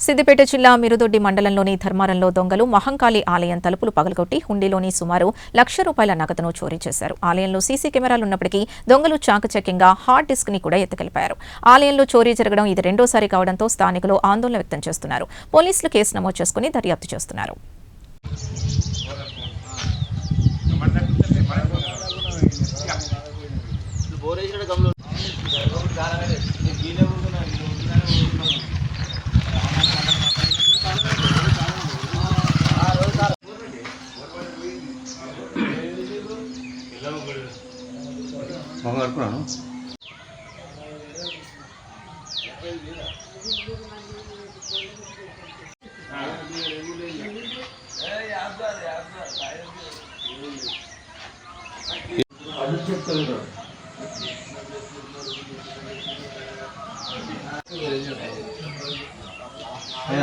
సిద్దిపేట జిల్లా మిరుదొడ్డి మండలంలోని ధర్మారంలో దొంగలు మహంకాళి ఆలయం తలుపులు పగలగొట్టి హుండీలోని సుమారు ₹1,00,000 నగదును చోరీ చేశారు. ఆలయంలో సీసీ కెమెరాలున్నప్పటికీ దొంగలు చాకచక్యంగా హార్డ్ డిస్క్ ని కూడా ఎత్తుకెళ్లిపోయారు. ఆలయంలో చోరీ జరగడం ఇది రెండోసారి కావడంతో స్థానికులు ఆందోళన వ్యక్తం చేస్తున్నారు. పోలీసులు కేసు నమోదు చేసుకుని దర్యాప్తు చేస్తున్నారు.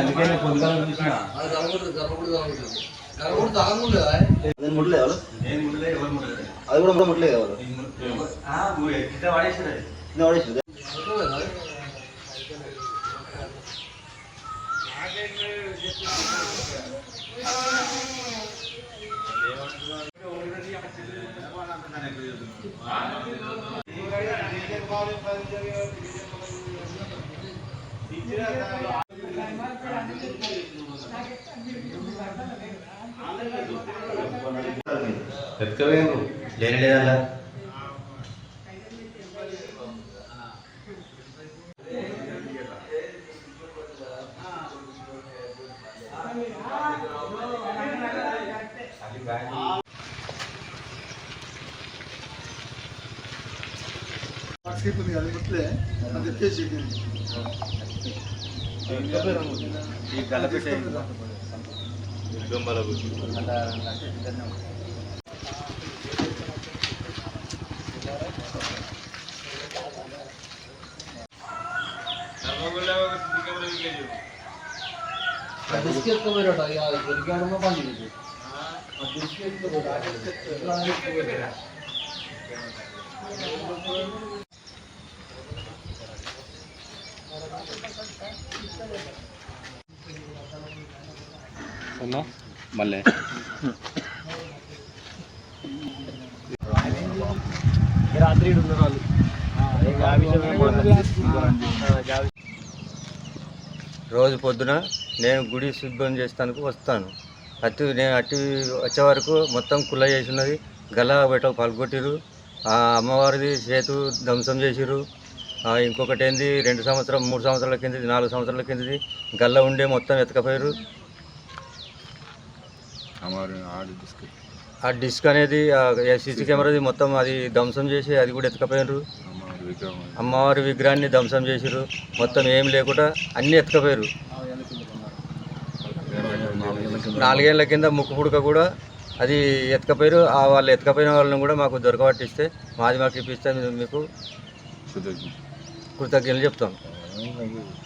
అందుకని పొందాలని అది కూడా ముట్టలేదు ఎవరు లేని లేదల్లా మళ్ళీ రాత్రి రోజు పొద్దున నేను గుడి శుభ్రం చేస్తానికి వస్తాను. నేను అట్టి వచ్చే వరకు మొత్తం కుల్ల చేసి ఉన్నది. గల బయట పలుకొట్టిరు. అమ్మవారిది చేతు ధ్వంసం చేసిరు. ఇంకొకటి ఏంది 2 సంవత్సరం 3 సంవత్సరాల కిందది 4 సంవత్సరాల కిందది గల్ల ఉండే మొత్తం ఎతకపోయారు. ఆ డిస్క్ అనేది సీసీ కెమెరాది మొత్తం అది ధ్వంసం చేసి అది కూడా ఎత్తుకపోయారు. అమ్మవారి విగ్రహాన్ని ధ్వంసం చేసిరు. మొత్తం ఏం లేకుండా అన్నీ ఎత్తుకపోయారు. 4 ఏళ్ల కింద ముక్కు పుడక కూడా అది ఎత్తుకపోయారు. వాళ్ళు ఎత్తుకపోయిన వాళ్ళని కూడా మాకు దొరకబట్టిస్తే మాకు ఇప్పిస్తే మీకు కృతజ్ఞతలు చెప్తాం.